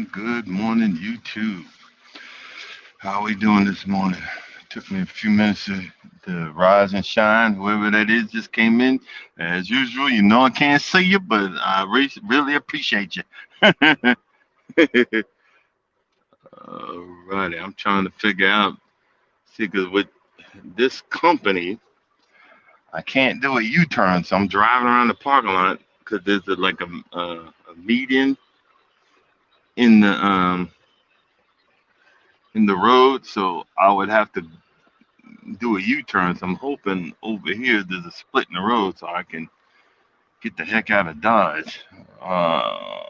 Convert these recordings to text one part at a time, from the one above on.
good morning, YouTube. How are we doing this morning? Took me a few minutes to rise and shine. Whoever that is just came in. As usual, you know I can't see you, but I really appreciate you. Alrighty, I'm trying to figure out, see, because with this company, I can't do a U-turn, so I'm driving around the parking lot because there's a median in the road, so I would have to do a U-turn. So I'm hoping over here there's a split in the road so I can get the heck out of Dodge. Uh,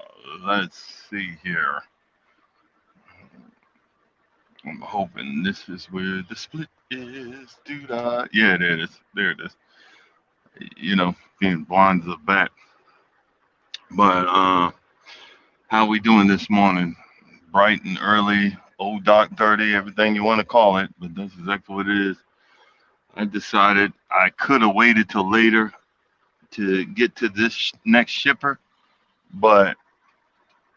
let's see here. I'm hoping this is where the split is. Do da. Yeah, there it is. There it is. Being blind as a bat. But how we doing this morning? Bright and early, old dark 30, everything you want to call it, but that's exactly what it is. I decided I could have waited till later to get to this next shipper, but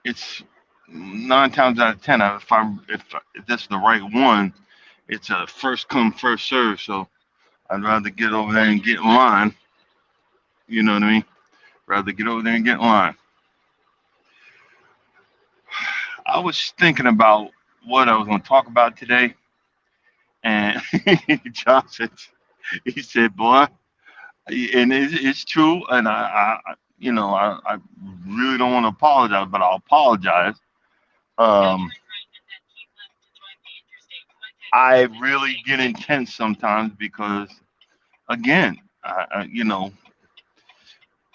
it's 9 times out of 10. If this is the right one, it's a first come first serve. So I'd rather get over there and get in line. You know what I mean? Rather get over there and get in line. I was thinking about what I was going to talk about today, and Josh said, he said, "Boy," and it's true, and I really don't want to apologize, but I'll apologize. Um, I really get intense sometimes because, again,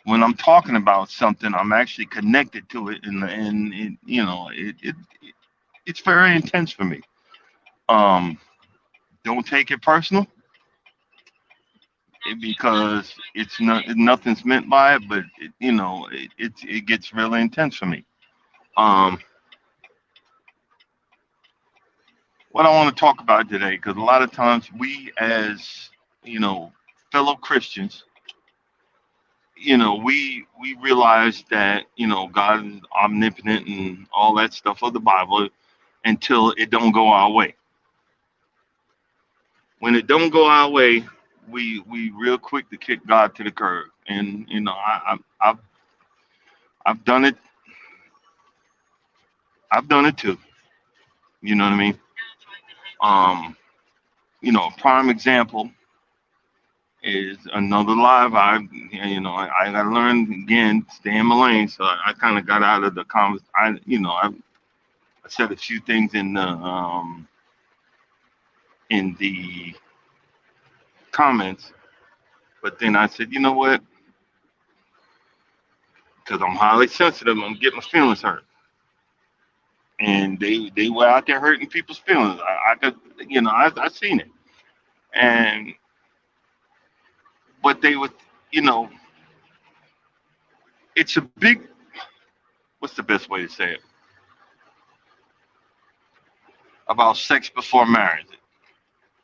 when I'm talking about something, I'm actually connected to it, and it's very intense for me. Um, don't take it personal because nothing's meant by it, but it gets really intense for me. Um, what I want to talk about today, because a lot of times we as you know fellow Christians, we realize that God is omnipotent and all that stuff of the Bible until it don't go our way. When it don't go our way, we real quick to kick God to the curb. And I've done it. I've done it too. You know what I mean? Um, a prime example is another live. I got to learn again, stay in my lane. So I kind of got out of the convers. I said a few things in the comments, but then I said, you know what? Because I'm highly sensitive, I'm getting my feelings hurt, and they were out there hurting people's feelings. I could, I seen it, and but they would, you know, it's a big. What's the best way to say it about sex before marriage?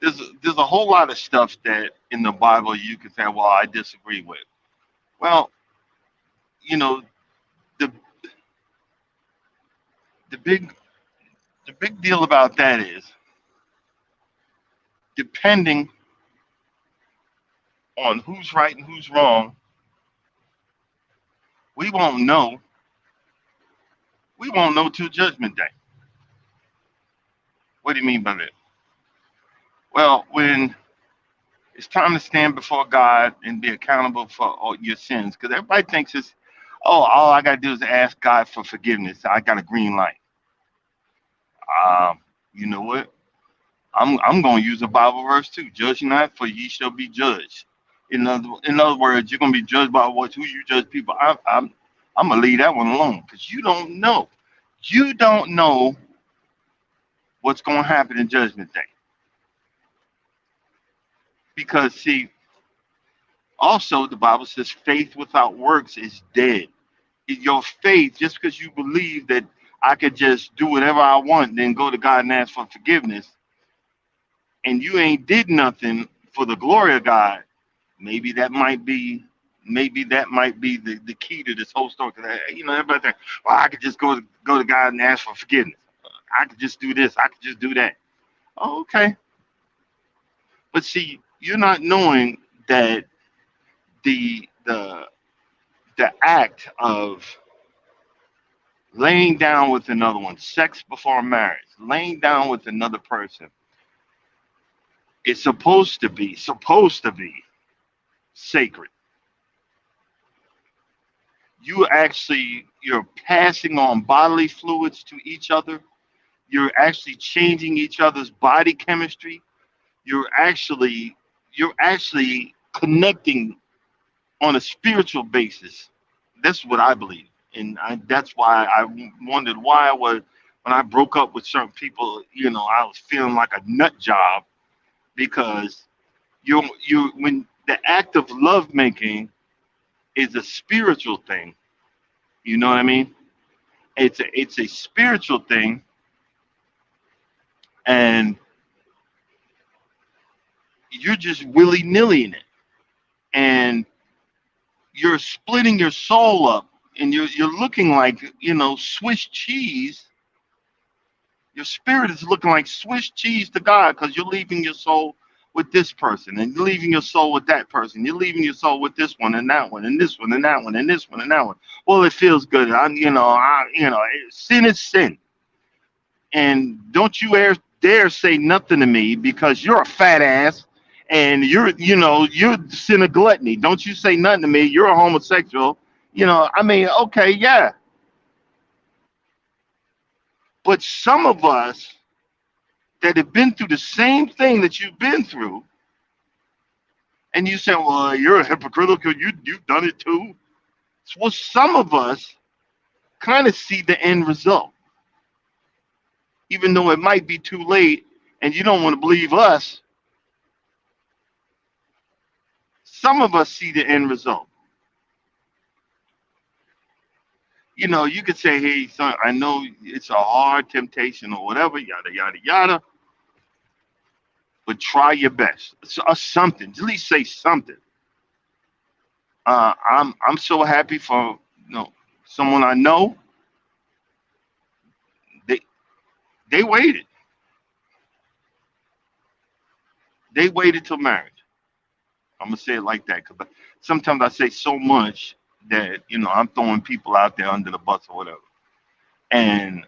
There's a whole lot of stuff that in the Bible you could say, well, I disagree with. Well, you know, the the big the big deal about that is depending on who's right and who's wrong, we won't know. We won't know till Judgment Day. What do you mean by that? Well, when it's time to stand before God and be accountable for all your sins, because everybody thinks it's, oh, all I got to do is ask God for forgiveness. I got a green light. You know what? I'm going to use a Bible verse too. Judge not, for ye shall be judged. In other words, you're going to be judged by who you judge people. I'm gonna leave that one alone because you don't know. You don't know what's going to happen in Judgment Day. Because see, also the Bible says faith without works is dead. Your faith, just because you believe that I could just do whatever I want, then go to God and ask for forgiveness, and you ain't did nothing for the glory of God, maybe that might be maybe that might be the key to this whole story. Because everybody think, well, I could just go to God and ask for forgiveness. I could just do this. I could just do that. Oh, okay, but see, you're not knowing that the the the act of laying down with another one, sex before marriage, laying down with another person, is supposed to be sacred. You're passing on bodily fluids to each other. You're actually changing each other's body chemistry. You're actually you're actually connecting on a spiritual basis. That's what I believe, and that's why I wondered why I was when I broke up with certain people. I was feeling like a nut job because you when the act of love making is a spiritual thing. You know what I mean? It's a spiritual thing, and you're just willy nilly in it, and you're splitting your soul up, and you're looking like Swiss cheese. Your spirit is looking like Swiss cheese to God because you're leaving your soul with this person, and you're leaving your soul with that person. You're leaving your soul with this one and that one and this one and that one and this one and that one. Well, it feels good. Sin is sin, and don't you dare say nothing to me because you're a fat ass, and you're sin of gluttony. Don't you say nothing to me. You're a homosexual. I mean, okay, yeah, but some of us that have been through the same thing that you've been through, and you say, well, you're a hypocritical, you've done it too. Well, some of us kind of see the end result, even though it might be too late, and you don't want to believe us. Some of us see the end result. You could say, hey, son, I know it's a hard temptation or whatever, yada yada yada, but try your best. Or something. At least say something. I'm so happy for someone I know. They they waited. They waited till marriage. I'm gonna say it like that because sometimes I say so much that I'm throwing people out there under the bus or whatever, and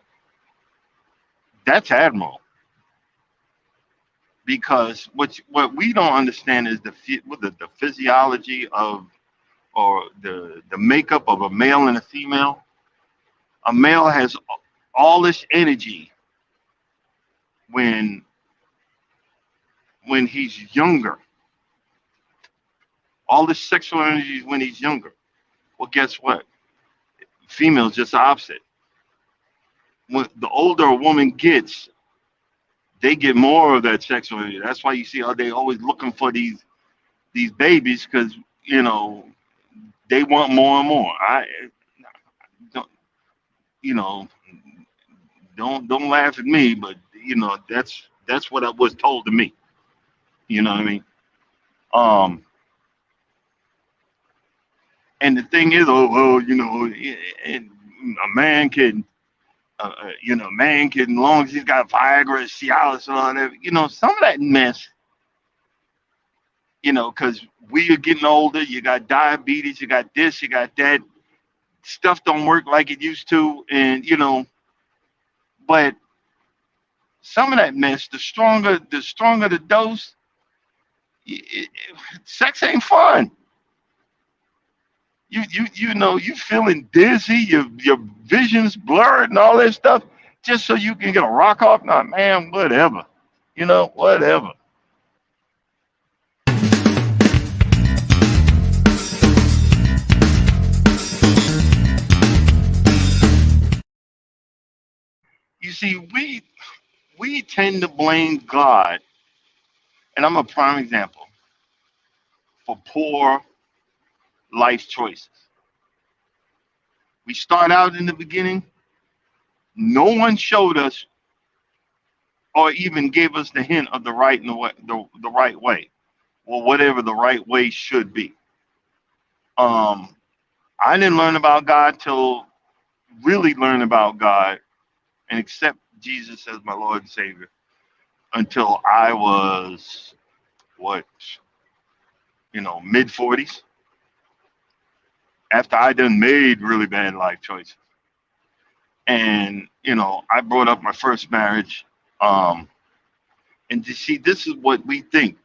that's admirable because what we don't understand is the physiology of or the makeup of a male and a female. A male has all this energy when he's younger, all this sexual energy when he's younger. Well, guess what? Females just the opposite. When the older a woman gets, they get more of that sexual energy. That's why you see how they always looking for these babies because you know they want more and more. I don't you know don't laugh at me, but that's what I was told to me. You know what I mean? Um, and the thing is, oh well, and a man can, man can, as long as he's got Viagra, Cialis, and all that, some of that mess, because we are getting older. You got diabetes, you got this, you got that. Stuff don't work like it used to, and but some of that mess, the stronger the dose, sex ain't fun. You feeling dizzy, your vision's blurred and all that stuff, just so you can get a rock off. Nah, man, whatever. Whatever. You see, we tend to blame God, and I'm a prime example for poor life choices. We start out in the beginning, no one showed us or even gave us the hint of the the right way, or whatever the right way should be. Um, I didn't learn about God till really learn about God and accept Jesus as my Lord and Savior until I was what, mid 40s, after I done made really bad life choices. And, I brought up my first marriage. Um, and you see, this is what we think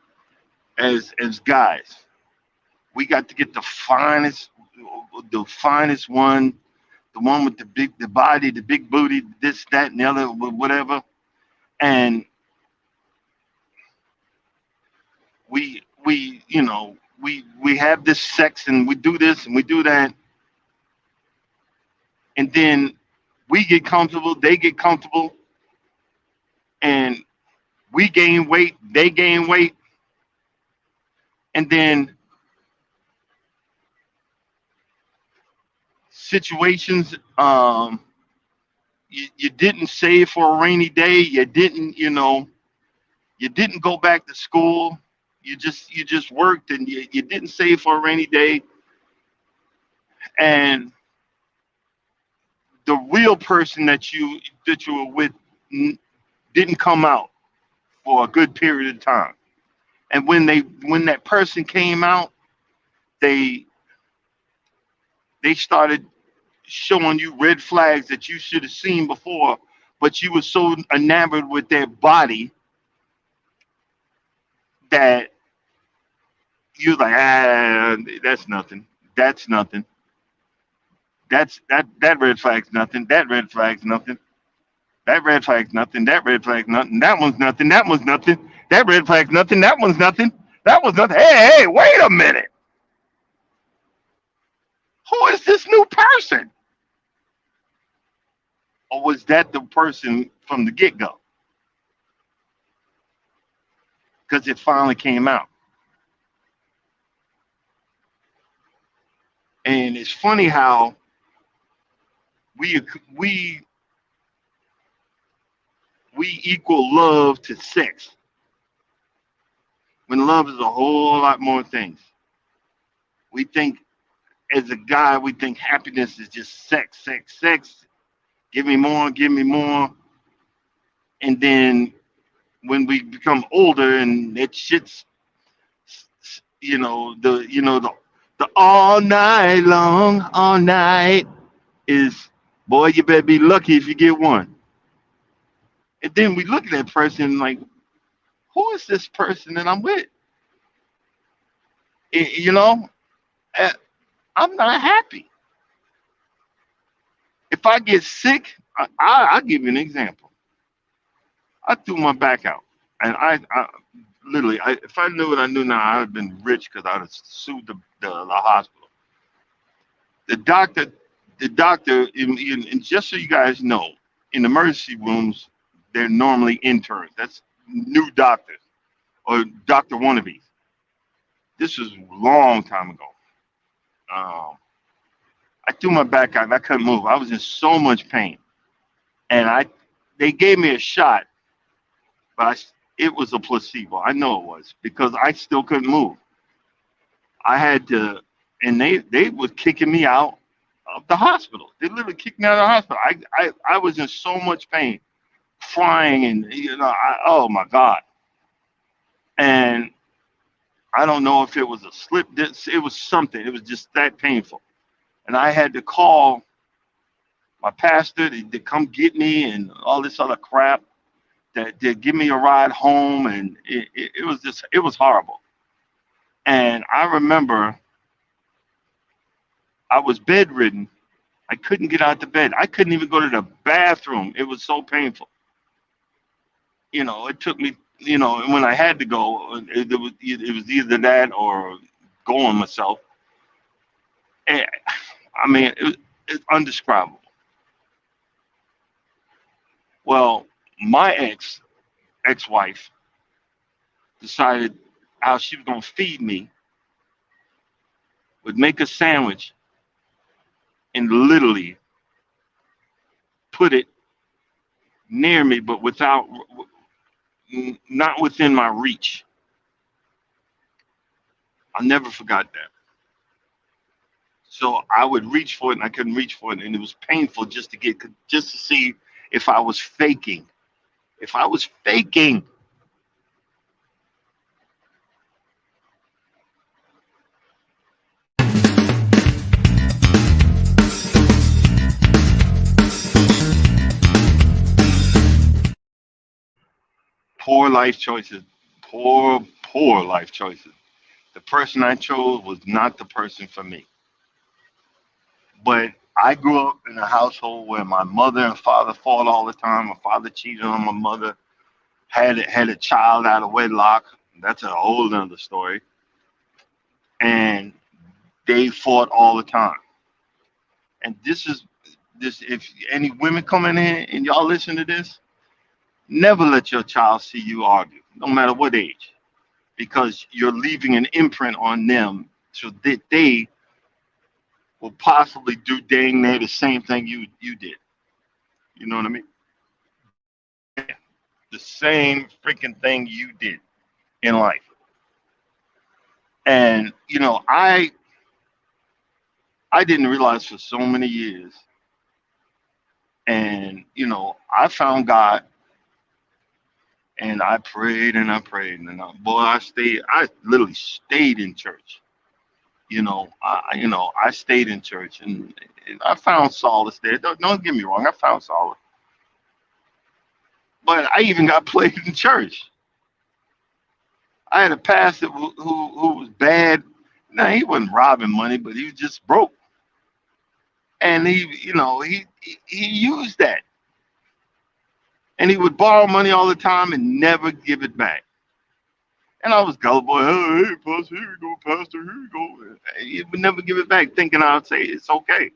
as guys. We got to get the finest one, the one with the body, the big booty, this, that, and the other, whatever. And we have this sex and we do this and we do that, and then we get comfortable, they get comfortable, and we gain weight, they gain weight, and then situations, you didn't save for a rainy day, you didn't go back to school, you just worked, and you didn't save for a rainy day, and the real person that you were with n- didn't come out for a good period of time. And when that person came out, they they started showing you red flags that you should have seen before, but you were so enamored with their body that you're like, that's nothing. That's nothing. That red flag's nothing. That red flag's nothing. That red flag's nothing. That red flag's nothing. That one's nothing. That one's nothing. That red flag's nothing. That one's nothing. That was nothing. Hey, wait a minute. Who is this new person? Or was that the person from the get go? Because it finally came out. And it's funny how we we we equal love to sex when love is a whole lot more things. We think as a guy, we think happiness is just sex, sex, sex. Give me more. And then when we become older and that shit's, the all night long, all night is, boy, you better be lucky if you get one. And then we look at that person like, who is this person that I'm with? Eh, You know, Eh, I'm not happy. If I get sick, I'll give you an example. I threw my back out, and I literally, if I knew what I knew now, I'd have been rich because I'd have sued the hospital. The doctor, the doctor, and just so you guys know, in emergency rooms, they're normally interns. That's new doctors or doctor wannabes. This was a long time ago. Um, I threw my back out and I couldn't move. I was in so much pain, and they gave me a shot, but it was a placebo. I know it was because I still couldn't move. I had to, and they was kicking me out of the hospital. They literally kicked me out of the hospital. I was in so much pain, crying, and oh my god. And I don't know if it was a slip disc. It was something. It was just that painful, and I had to call my pastor to come get me and all this other crap that to give me a ride home, and it was horrible. And I remember I was bedridden. I couldn't get out of bed. I couldn't even go to the bathroom. It was so painful. It took me. And when I had to go, it was either that or going myself. And, I mean, it's undescribable. Well, my ex-wife decided how she was gonna feed me, would make a sandwich and literally put it near me, but not within my reach. I never forgot that. So I would reach for it and I couldn't reach for it, and it was painful just to see if I was faking. If I was faking, poor life choices, poor life choices. The person I chose was not the person for me. But I grew up in a household where my mother and father fought all the time. My father cheated on my mother, had a child out of wedlock. That's a whole other story. And they fought all the time. And this. If any women coming in and y'all listen to this, never let your child see you argue, no matter what age, because you're leaving an imprint on them so that they will possibly do dang near the same thing you did. You know what I mean? Dang near the same freaking thing you did in life. And I didn't realize for so many years. And I found God, and I prayed and I prayed, and boy, I literally stayed in church. I stayed in church, and I found solace there. Don't get me wrong, I found solace, but I even got played in church. I had a pastor who was bad. Now he wasn't robbing money, but he was just broke, and he used that, and he would borrow money all the time and never give it back. And I was gullible. Oh, hey, pastor, here you go, pastor, here you go. He would never give it back, thinking I'd say it's okay.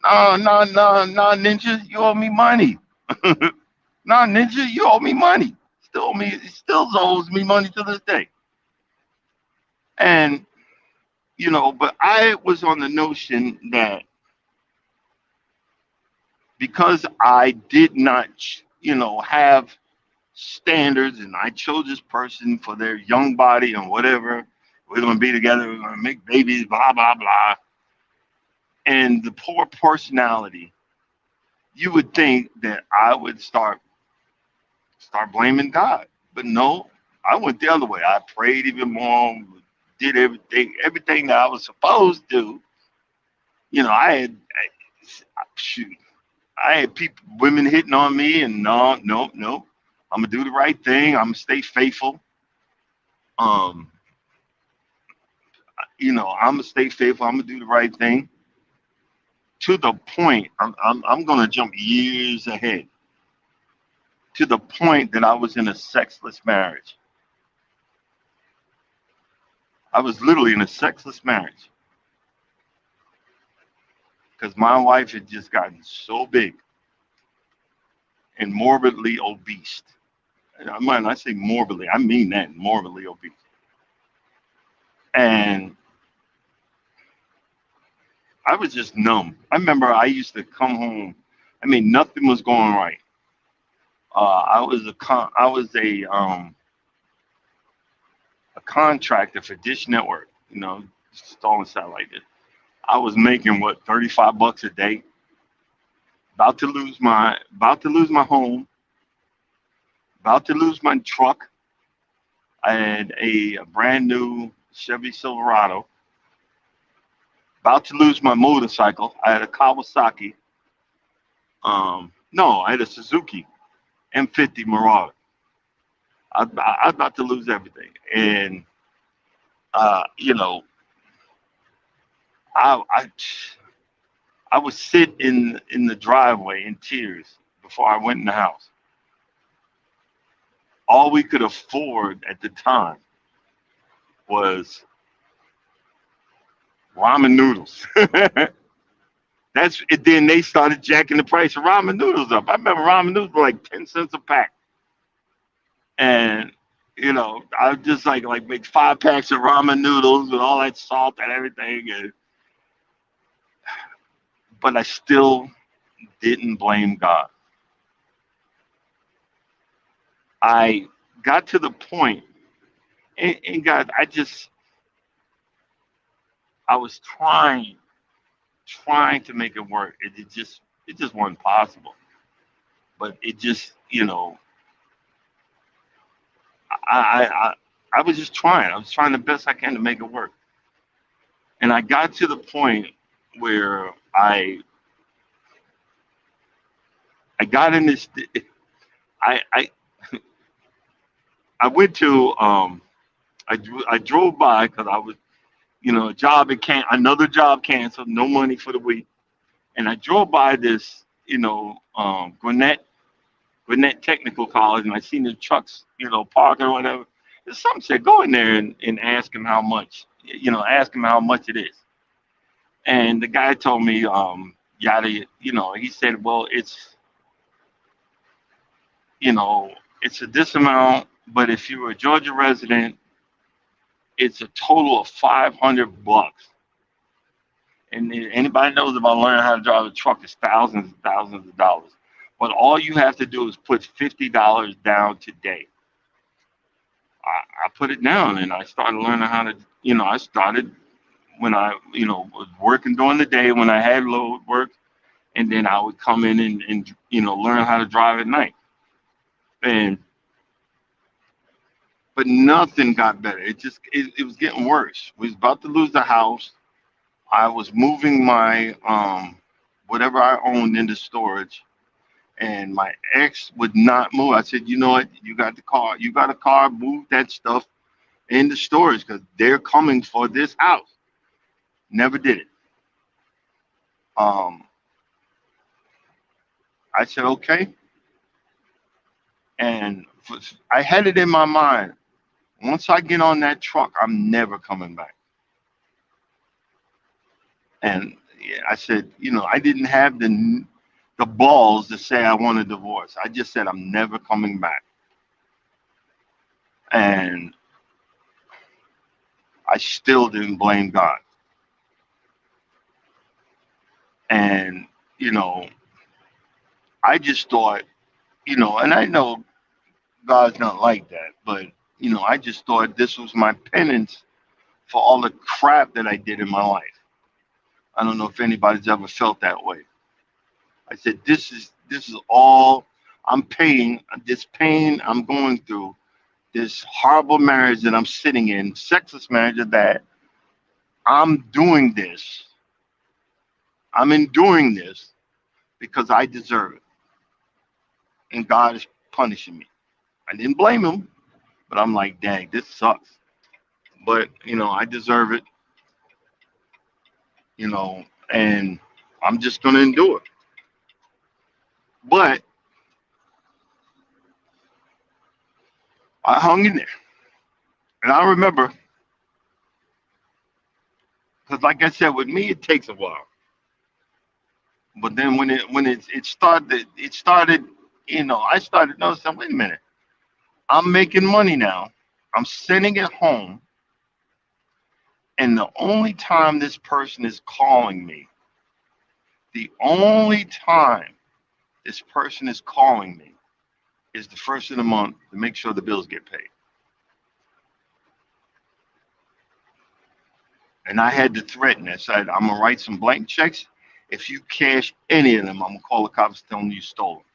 No, no, no, no, ninja, you owe me money. No, ninja, you owe me money. Still owes me money to this day. And but I was on the notion that because I did not, have standards, and I chose this person for their young body and whatever. We're gonna be together. We're gonna make babies. Blah blah blah. And the poor personality, you would think that I would start blaming God. But no, I went the other way. I prayed even more, did everything that I was supposed to do. Shoot, I had women hitting on me, and no, no, no. I'm gonna do the right thing. I'm gonna stay faithful. Um, I'm gonna stay faithful. I'm gonna do the right thing to the point. I'm gonna jump years ahead to the point that I was in a sexless marriage. I was literally in a sexless marriage because my wife had just gotten so big and morbidly obese. And when I say morbidly, I mean that morbidly obese. And I was just numb. I remember I used to come home. I mean, nothing was going right. I was a contractor for Dish Network. Installing satellite dish. I was making what, $35 a day. About to lose my home. About to lose my truck. I had a brand new Chevy Silverado. About to lose my motorcycle. I had a Kawasaki. No, I had a Suzuki M50 Marauder. I was about to lose everything, and uh, you know, I, I I would sit in the driveway in tears before I went in the house. All we could afford at the time was ramen noodles. That's it. Then they started jacking the price of ramen noodles up. I remember ramen noodles were like 10 cents a pack, and I would just like make 5 packs of ramen noodles with all that salt and everything. But I still didn't blame God. I got to the point, and God, I was trying. trying to make it work. It just wasn't possible. But it just, I, I I I was just trying. I was trying the best I can to make it work. And I got to the point where I got in this. I I I went to I drove by because I was, a job it can't another job canceled, no money for the week, and I drove by this, Gwinnett Technical College, and I seen the trucks, parking or whatever. And some said, go in there and ask him how much, ask him how much it is. And the guy told me, yada, he said, well, you know, it's a this amount, but if you're a Georgia resident, it's a total of $500. And anybody knows about learning how to drive a truck is thousands and thousands of dollars. But all you have to do is put $50 down today. I put it down and I started learning how to, I started when I, was working during the day when I had load work, and then I would come in and learn how to drive at night. And but nothing got better. It was getting worse. We was about to lose the house. I was moving my whatever I owned into storage, and my ex would not move. I said, you know what? You got the car. You got a car. Move that stuff into storage because they're coming for this house. Never did it. Um, I said okay, and I had it in my mind. Once I get on that truck, I'm never coming back. And yeah, I said, I didn't have the balls to say I want a divorce. I just said I'm never coming back. And I still didn't blame God. And, you know, I just thought, and I know God's not like that, but, I just thought this was my penance for all the crap that I did in my life. I don't know if anybody's ever felt that way. I said, this is all I'm paying, this pain I'm going through, this horrible marriage that I'm sitting in, sexless marriage of that. I'm doing this. I'm enduring this because I deserve it. And God is punishing me. I didn't blame him, but I'm like, dang, this sucks. But, I deserve it, and I'm just going to endure it. But I hung in there. And I remember, because like I said, with me, it takes a while. But then when it started, I started noticing, wait a minute, I'm making money now. I'm sending it home, and the only time this person is calling me, the only time this person is calling me is the first of the month to make sure the bills get paid. And I had to threaten. I said, I'm gonna write some blank checks. If you cash any of them, I'm gonna call the cops telling you stole them.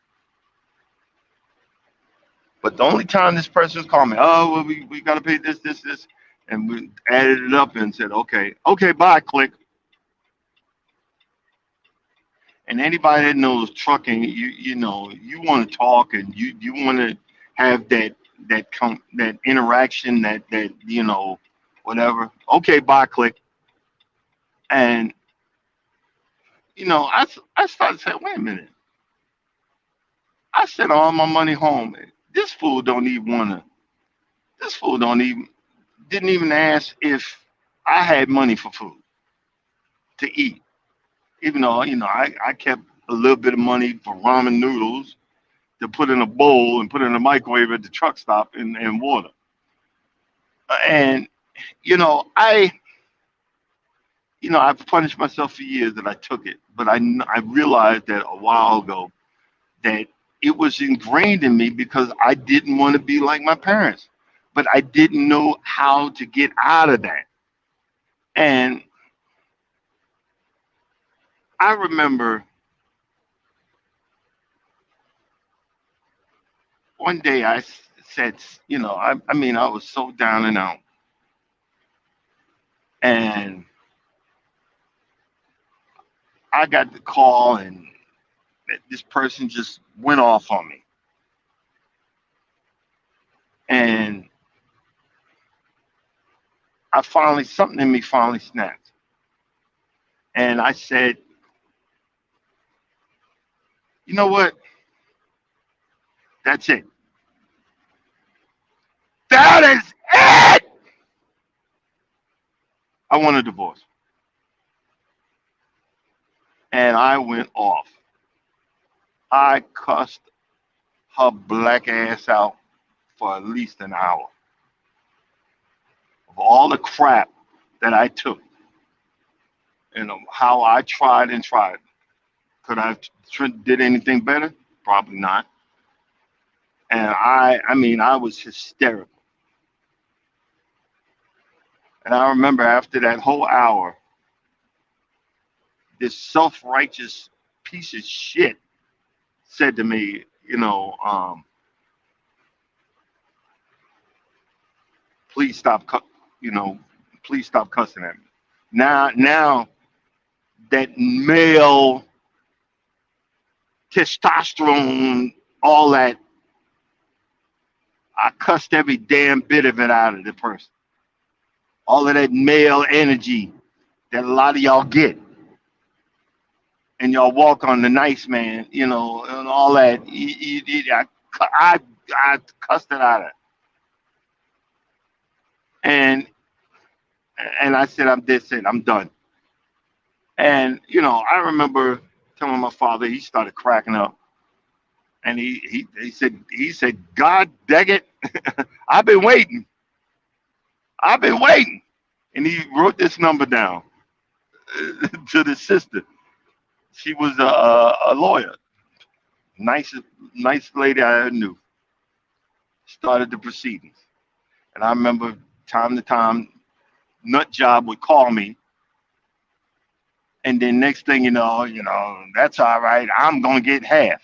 But the only time this person was calling me, oh, well, we gotta pay this, and we added it up and said, okay, bye, click. And anybody that knows trucking, you want to talk and you want to have that interaction, that whatever. Okay, bye, click. And I started saying, wait a minute. I sent all my money home. This fool don't even wanna. This fool don't even didn't even ask if I had money for food to eat. Even though I kept a little bit of money for ramen noodles to put in a bowl and put in the microwave at the truck stop and water. And I I've punished myself for years that I took it, but I realized that a while ago that it was ingrained in me because I didn't want to be like my parents, but I didn't know how to get out of that. And I remember one day said, I mean, I was so down and out, and I got the call, and this person just went off on me, and something in me finally snapped, and I said, you know what? That's it. That is it. I want a divorce, and I went off. I cussed her black ass out for at least an hour of all the crap that I took, and how I tried and tried. Could I have did anything better? Probably not. And I mean, I was hysterical. And I remember after that whole hour, this self-righteous piece of shit said to me, please stop, you know, please stop cussing at me. Now that male testosterone, all that, I cussed every damn bit of it out of the person. All of that male energy that a lot of y'all get, and y'all walk on the nice man, and all that. I, I cussed it out of it. And I said, I'm this it, I'm done. And I remember telling my father, he started cracking up, and he said, God dang it, I've been waiting, I've been waiting, and he wrote this number down to the sister. She was a lawyer, nicest nice lady I ever knew. Started the proceedings, and I remember time to time, nut job would call me, and then next thing that's all right. I'm gonna get half.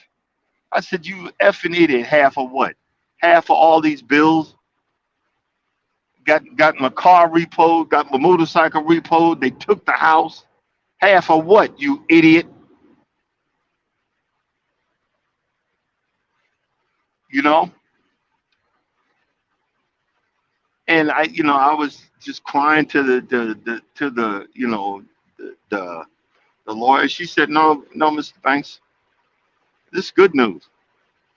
I said, you effing idiot, half of what? Half of all these bills? Got my car repoed, got my motorcycle repoed. They took the house. Half of what, you idiot? You know? And I was just crying to the lawyer. She said, no, no, Mr. Banks, this is good news.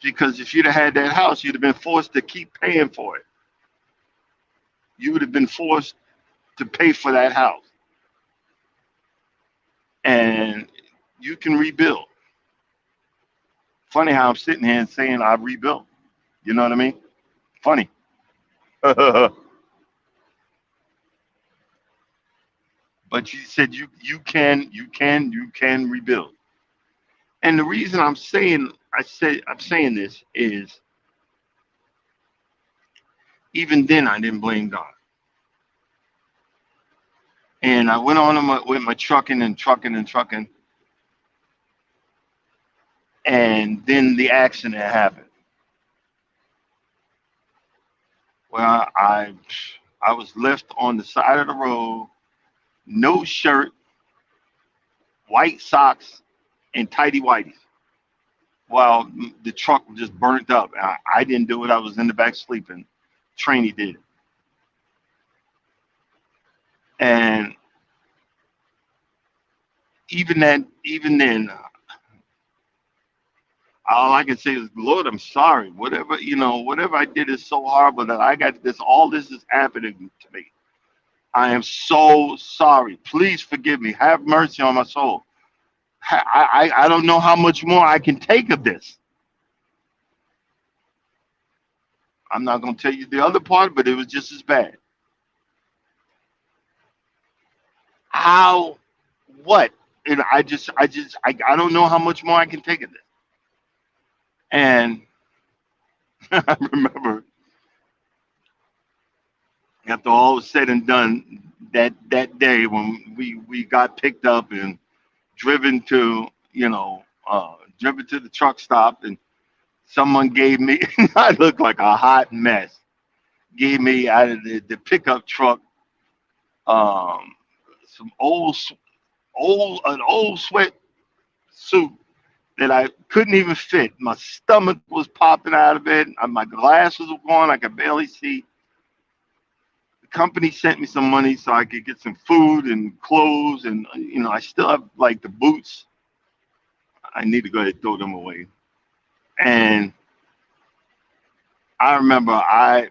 Because if you'd have had that house, you'd have been forced to keep paying for it. You would have been forced to pay for that house. And you can rebuild. Funny how I'm sitting here and saying I rebuilt. You know what I mean? Funny. But you said you can rebuild. And the reason I'm saying this is, even then I didn't blame God. And I went on with my trucking and trucking and trucking, and then the accident happened. Well, I was left on the side of the road, no shirt, white socks, and tidy whities. While the truck just burnt up. I didn't do it. I was in the back sleeping. Trainee did it. And even then, all I can say is, Lord, I'm sorry. Whatever I did is so horrible that I got this. All this is happening to me. I am so sorry. Please forgive me. Have mercy on my soul. I don't know how much more I can take of this. I'm not going to tell you the other part, but it was just as bad. How? What? And I don't know how much more I can take of this. And I remember, after all was said and done, that day when we got picked up and driven to, driven to the truck stop, and someone gave me, I looked like a hot mess, gave me out of the pickup truck um, some an old sweat suit that I couldn't even fit. My stomach was popping out of it. My glasses were gone. I could barely see. The company sent me some money so I could get some food and clothes, and I still have like the boots. I need to go ahead and throw them away. And I remember I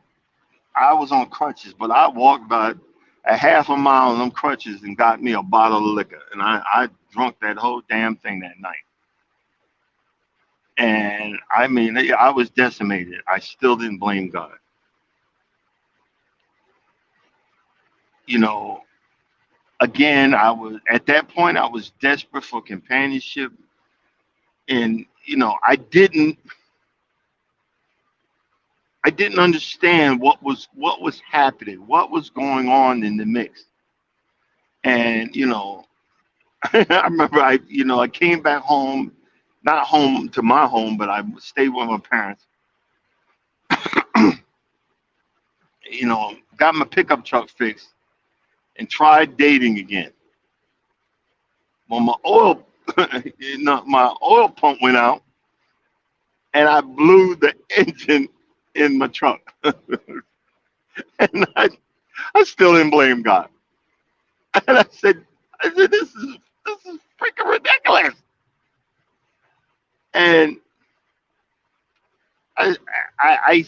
was on crutches, but I walked about a half a mile on them crutches and got me a bottle of liquor, and I drunk that whole damn thing that night. And I mean, I was decimated. I still didn't blame God. You know, again, I was at that point. I was desperate for companionship, and I didn't understand what was happening, what was going on in the mix. And I remember I came back home, not home to my home, but I stayed with my parents. Got my pickup truck fixed and tried dating again. Well, my oil pump went out, and I blew the engine in my truck. And I still didn't blame God. And I said, this is freaking ridiculous. And I I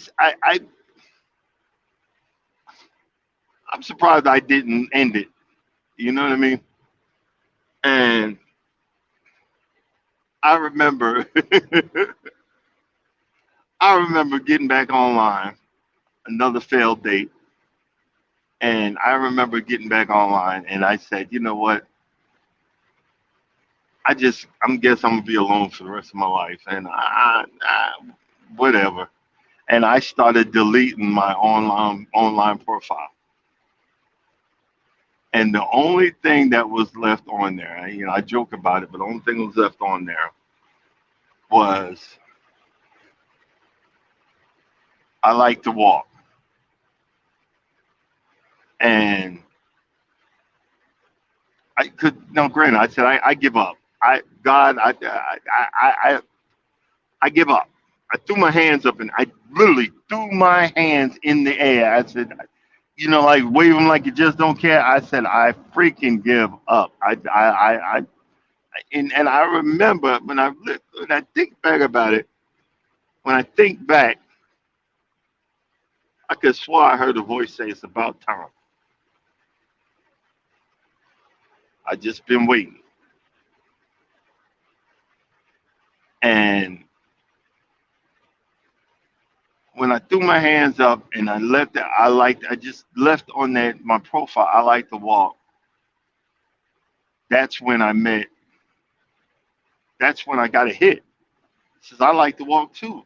I'm surprised I didn't end it. You know what I mean? And I remember I remember getting back online, another failed date, and I remember getting back online, and I said, you know what? I'm guess I'm gonna be alone for the rest of my life, and whatever. And I started deleting my online profile, and the only thing that was left on there, I joke about it, but the only thing that was left on there was I like to walk, and I could no, granted, I said I give up. God, I give up. I threw my hands up, and I literally threw my hands in the air. I said, like wave them like you just don't care. I said, I freaking give up. And I remember when I think back about it. When I think back, I could swear I heard a voice say, "It's about time." I just been waiting. And when I threw my hands up and I left it, I just left on that my profile. I like to walk. That's when I met. That's when I got a hit. It says I like to walk too.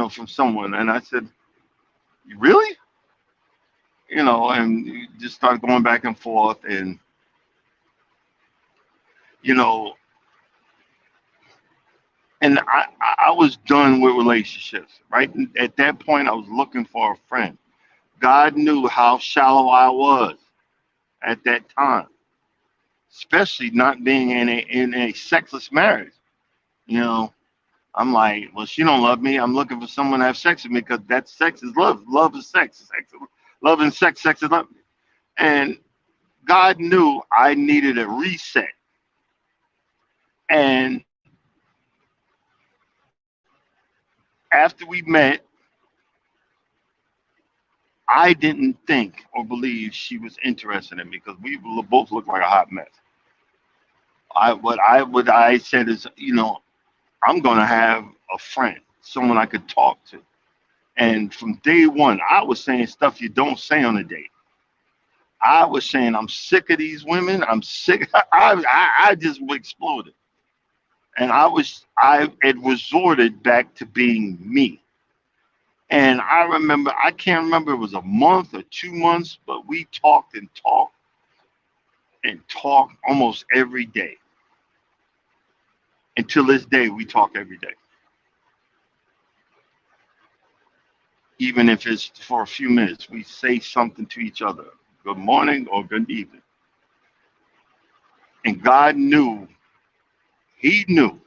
From someone, and I said, "You really?" And you just started going back and forth, and you know, and I was done with relationships. Right at that point, I was looking for a friend. God knew how shallow I was at that time, especially not being in a sexless marriage. You know, I'm like, well, she don't love me. I'm looking for someone to have sex with me because that sex is love. Love is sex. Love and sex. Sex is love. And God knew I needed a reset. And after we met, I didn't think or believe she was interested in me because we both looked like a hot mess. What I said is, I'm gonna have a friend, someone I could talk to. And from day one, I was saying stuff you don't say on a date. I was saying I'm sick of these women. I'm sick. I just exploded, and I had resorted back to being me. And I remember, I can't remember if it was a month or 2 months, but we talked and talked and talked almost every day. Until this day, we talk every day, even if it's for a few minutes. We say something to each other, good morning or good evening. And God knew, He knew.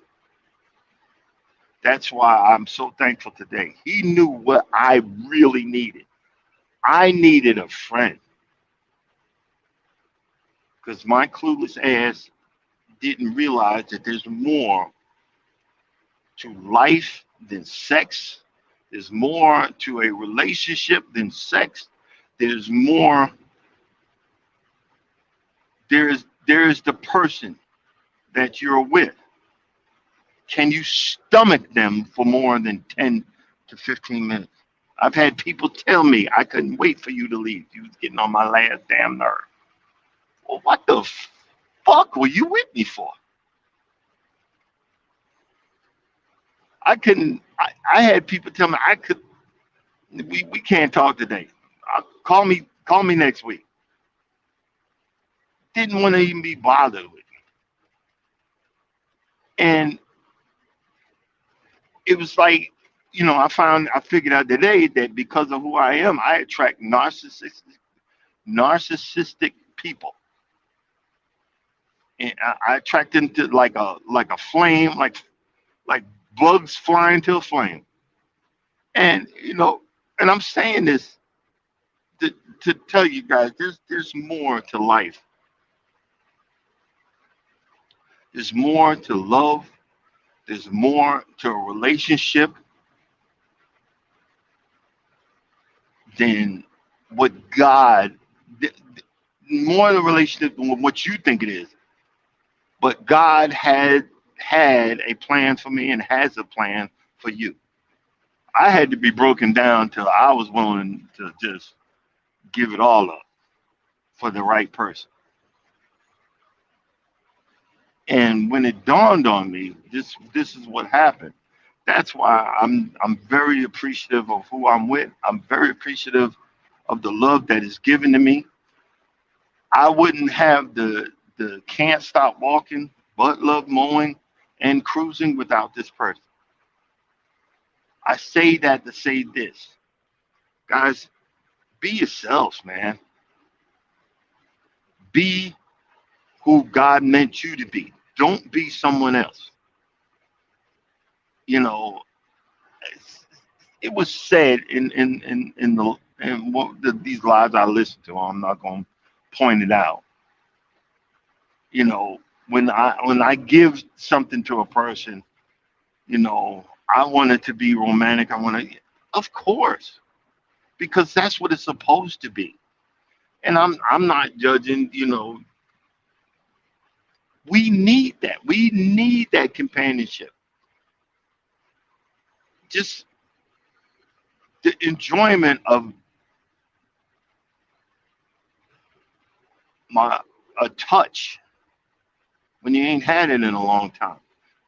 That's why I'm so thankful today. He knew what I really needed. I needed a friend because my clueless ass didn't realize that there's more to life than sex. There's more to a relationship than sex. There's more. There is the person that you're with. Can you stomach them for more than 10 to 15 minutes? I've had people tell me I couldn't wait for you to leave. You was getting on my last damn nerve. Well, what the fuck were you with me for? I couldn't. I had people tell me I could. We can't talk today. Call me next week. Didn't want to even be bothered with me. And it was like, I figured out today that because of who I am, I attract narcissistic people, and I attract them to like a flame, like bugs flying to a flame. And and I'm saying this to tell you guys, there's more to life. There's more to love. There's more to a relationship than what God, more of a relationship than what you think it is. But God had a plan for me and has a plan for you. I had to be broken down till I was willing to just give it all up for the right person. And when it dawned on me, this is what happened. That's why I'm very appreciative of who I'm with. I'm very appreciative of the love that is given to me. I wouldn't have the can't stop walking, but love mowing and cruising without this person. I say that to say this, guys: be yourselves, man. Be who God meant you to be. Don't be someone else. You know, it was said in what these lives I listen to. I'm not going to point it out. You know, when I give something to a person, I want it to be romantic. I want to, of course, because that's what it's supposed to be. And I'm not judging. We need that. We need that companionship. Just the enjoyment of my a touch when you ain't had it in a long time.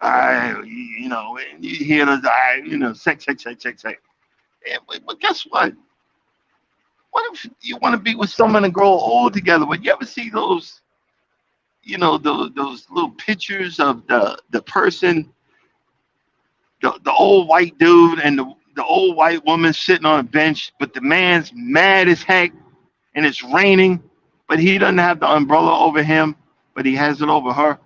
And you hear sex, sex, sex, sex, sex. Yeah, but guess what? What if you want to be with someone and grow old together? But you ever see those, those little pictures of the person, the old white dude and the old white woman sitting on a bench, but the man's mad as heck and it's raining, but he doesn't have the umbrella over him, but he has it over her.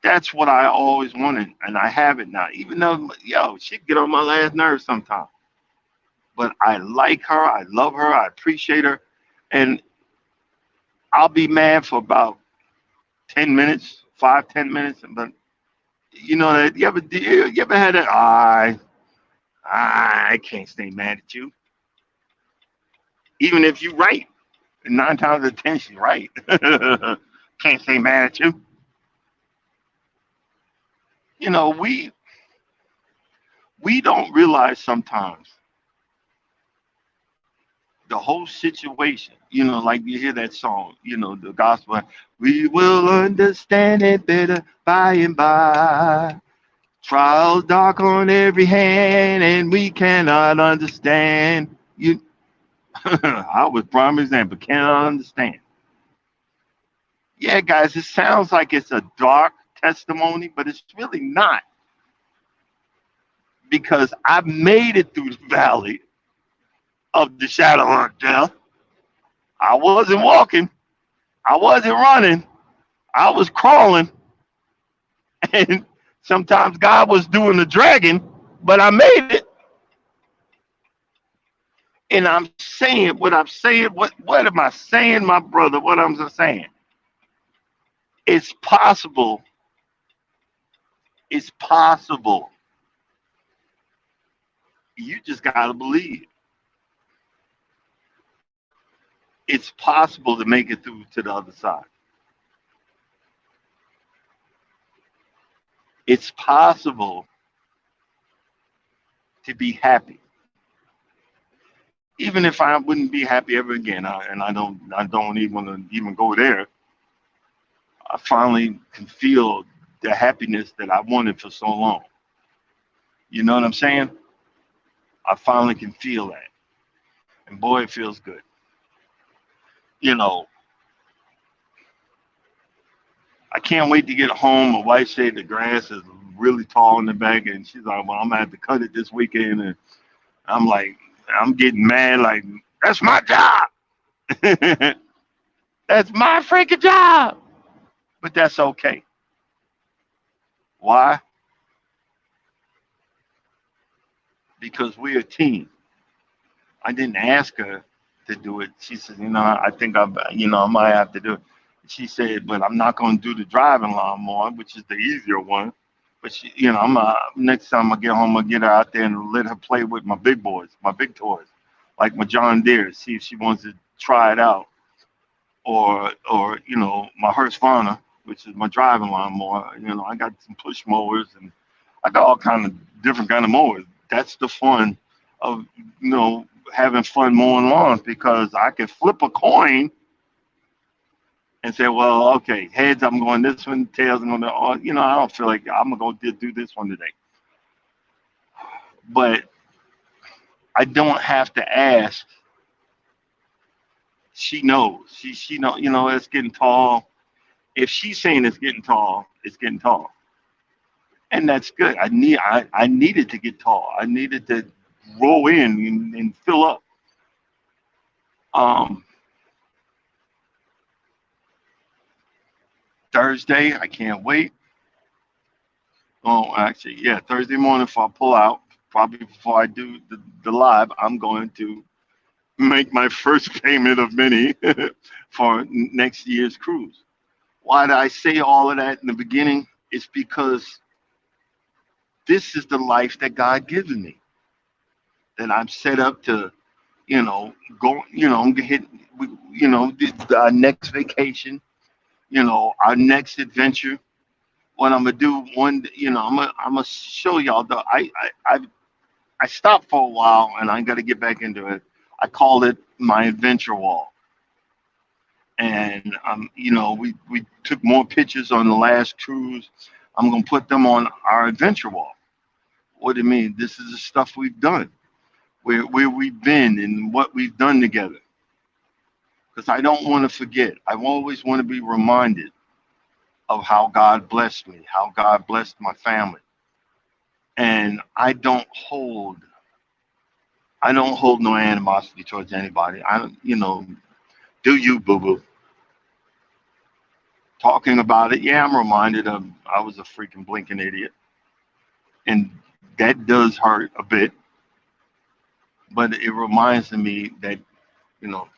That's what I always wanted, and I have it now. Even though, she get on my last nerve sometimes, but I like her, I love her, I appreciate her, and I'll be mad for about 10 minutes, 5, 10 minutes, but that you ever had that? I can't stay mad at you, even if you're right. 9 times out of 10, she's right. Can't stay mad at you. You know, we don't realize sometimes the whole situation. Like you hear that song, the gospel. We will understand it better by and by. Trials dark on every hand, and we cannot understand. I was prime example. Cannot understand. Yeah, guys, it sounds like it's a dark testimony, but it's really not because I made it through the valley of the shadow of death. I wasn't walking, I wasn't running, I was crawling, and sometimes God was doing the dragging, but I made it. And I'm saying what I'm saying. What am I saying, my brother? What I'm saying? It's possible. It's possible. You just gotta believe. It's possible to make it through to the other side. It's possible to be happy, even if I wouldn't be happy ever again. I don't even want to even go there. I finally can feel the happiness that I wanted for so long. You know what I'm saying? I finally can feel that, and boy, it feels good. You know, I can't wait to get home. My wife said the grass is really tall in the back, and she's like, "Well, I'm gonna have to cut it this weekend." And I'm like, I'm getting mad. Like, that's my job. That's my freaking job. But that's okay. Why? Because we're a team. I didn't ask her to do it. She said, I think I might have to do it. She said, but I'm not going to do the driving lawnmower, which is the easier one. But next time I get home, I'll get her out there and let her play with my big boys, my big toys, like my John Deere. See if she wants to try it out, or my Husqvarna, which is my driving lawnmower. I got some push mowers and I got all kind of different kind of mowers. That's the fun of having fun mowing lawns because I can flip a coin and say, well, okay, heads I'm going this one, tails I'm going to, I don't feel like I'm going to do this one today. But I don't have to ask. She knows. She know. It's getting tall. If she's saying it's getting tall, it's getting tall, and that's good. I needed to get tall. I needed to roll in and fill up. Um, Thursday, I can't wait. Oh, actually, yeah, Thursday morning before I pull out, probably before I do the live, I'm going to make my first payment of many for next year's cruise. Why did I say all of that in the beginning? It's because this is the life that God given me. That I'm set up to, go, hit, our next vacation, our next adventure. What I'm gonna do I'm gonna show y'all. I stopped for a while and I got to get back into it. I call it my adventure wall. And we took more pictures on the last cruise. I'm gonna put them on our adventure wall. What do you mean? This is the stuff we've done, where we've been, and what we've done together. Because I don't want to forget. I always want to be reminded of how God blessed me, how God blessed my family, and I don't hold no animosity towards anybody. I don't, do you, boo boo? Talking about it, yeah, I'm reminded of I was a freaking blinking idiot, and that does hurt a bit. But it reminds me that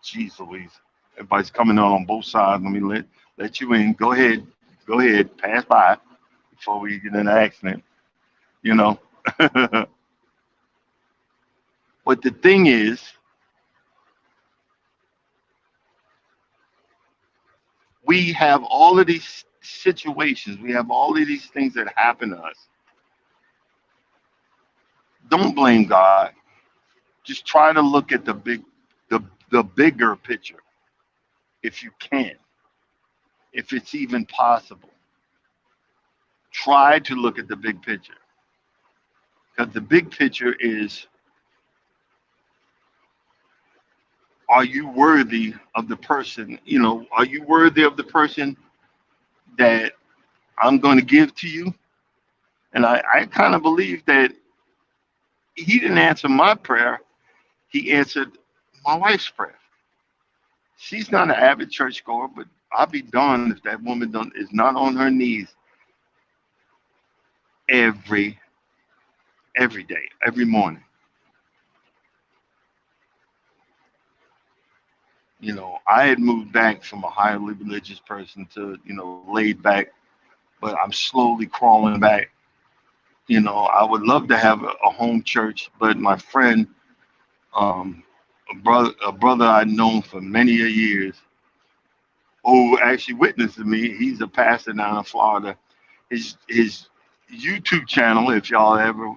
geez Louise, everybody's coming on both sides. Let me let you in. Go ahead, pass by before we get in an accident. You know. But the thing is, we have all of these situations. We have all of these things that happen to us. Don't blame God. Just try to look at the the bigger picture if you can, if it's even possible. Try to look at the big picture because the big picture is: are you worthy of the person? Are you worthy of the person that I'm going to give to you. And I kind of believe that he didn't answer my prayer. He answered my wife's prayer. She's not an avid churchgoer, but I'll be darned if that woman is not on her knees every every day, every morning. I had moved back from a highly religious person to, laid back, but I'm slowly crawling back. I would love to have a home church, but my friend, um, a brother I'd known for many a years, who actually witnessed to me, he's a pastor down in Florida. His YouTube channel, if y'all ever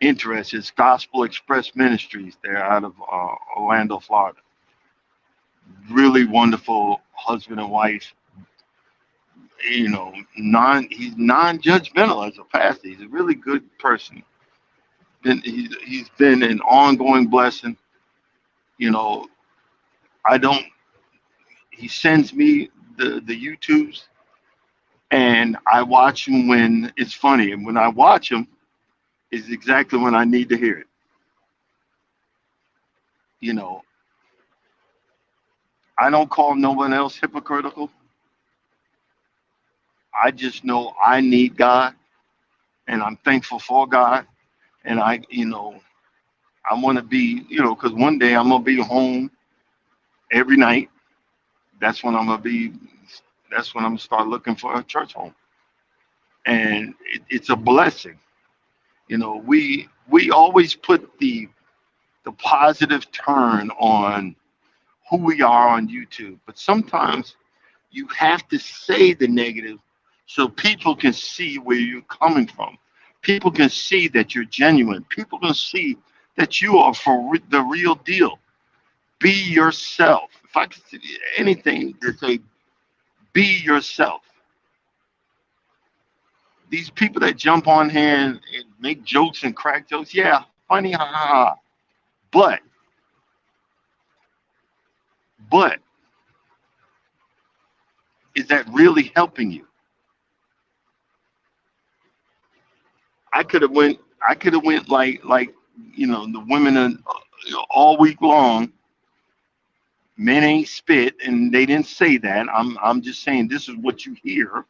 interested, is Gospel Express Ministries. They're out of Orlando, Florida. Really wonderful husband and wife. He's non-judgmental as a pastor. He's a really good person. He's been an ongoing blessing. You know, I don't. He sends me the YouTubes, and I watch him when it's funny. And when I watch him, is exactly when I need to hear it. You know, I don't call no one else hypocritical. I just know I need God, and I'm thankful for God, and I want to be, because one day I'm gonna be home every night. That's when I'm gonna be. That's when I'm gonna start looking for a church home, and it's a blessing. We always put the positive turn on who we are on YouTube, but sometimes you have to say the negative so people can see where you're coming from. People can see that you're genuine. People can see that you are the real deal. Be yourself. If I could say anything to say, be yourself. These people that jump on here and make jokes and crack jokes, yeah, funny, ha ha ha. But, but, is that really helping you? I could have went. I could have went like the women are, all week long. Men ain't spit, and they didn't say that. I'm just saying this is what you hear.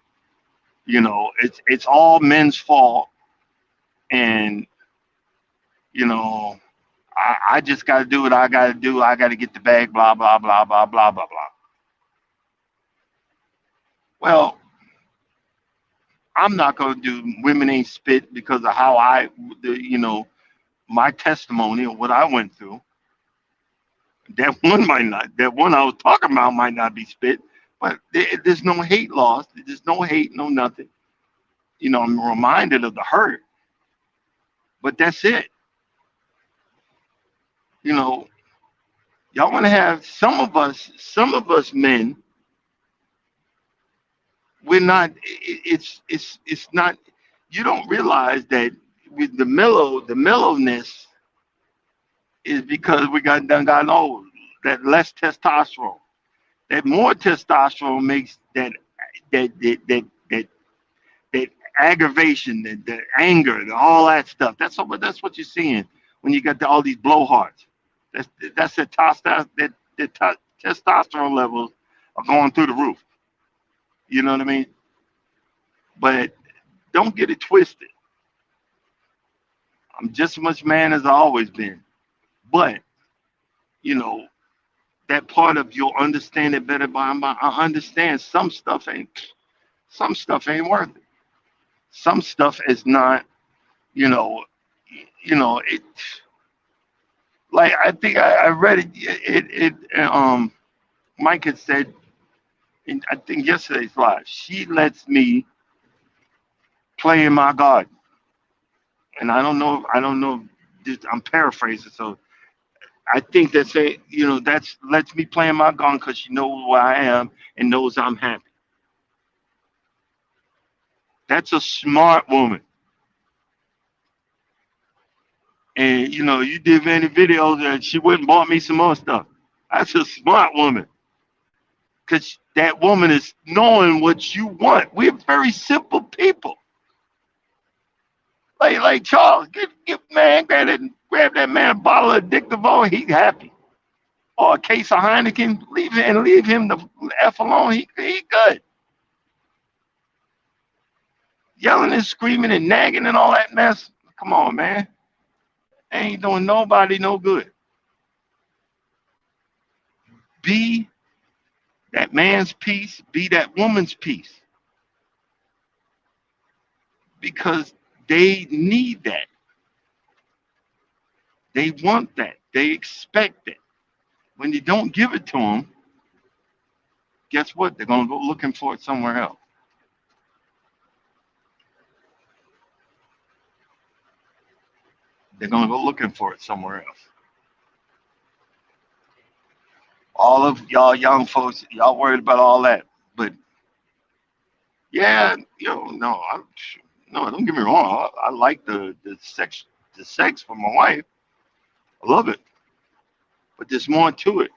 It's all men's fault, and you know I just got to do what I got to do. I got to get the bag. Blah blah blah blah blah blah blah. Well, I'm not gonna do women ain't spit because of how my testimony or what I went through. That one I was talking about might not be spit, but there's no hate lost. There's no hate, no nothing. I'm reminded of the hurt, but that's it. You know, y'all want to have some of us men. We're not. It's not. You don't realize that with the mellowness is because we got old. That less testosterone. That more testosterone makes that aggravation, the anger, all that stuff. That's what you're seeing when you got all these blowhards. That's the testosterone levels are going through the roof. You know what I mean? But don't get it twisted. I'm just as much man as I always been. But you know that part of you'll understand it better by and by. I understand some stuff ain't worth it. Some stuff is not. You know. It. Like I think I read it. Mike had said, in, I think yesterday's live. She lets me play in my garden, and I don't know. I'm paraphrasing, so I think that's lets me play in my garden because she knows where I am and knows I'm happy. That's a smart woman. And you did many videos and she went and bought me some more stuff. That's a smart woman. because that woman is knowing what you want. We're very simple people. Like Charles, get man, grab that man a bottle of Dictavol, he happy. Or a case of Heineken, leave him the F alone. He good. Yelling and screaming and nagging and all that mess. Come on, man. Ain't doing nobody no good. Be that man's peace, be that woman's peace. Because they need that. They want that. They expect it. When you don't give it to them, guess what? They're going to go looking for it somewhere else. They're going to go looking for it somewhere else. All of y'all young folks, y'all worried about all that. But yeah, no, no, don't get me wrong. I like the sex for my wife. I love it. But there's more to it.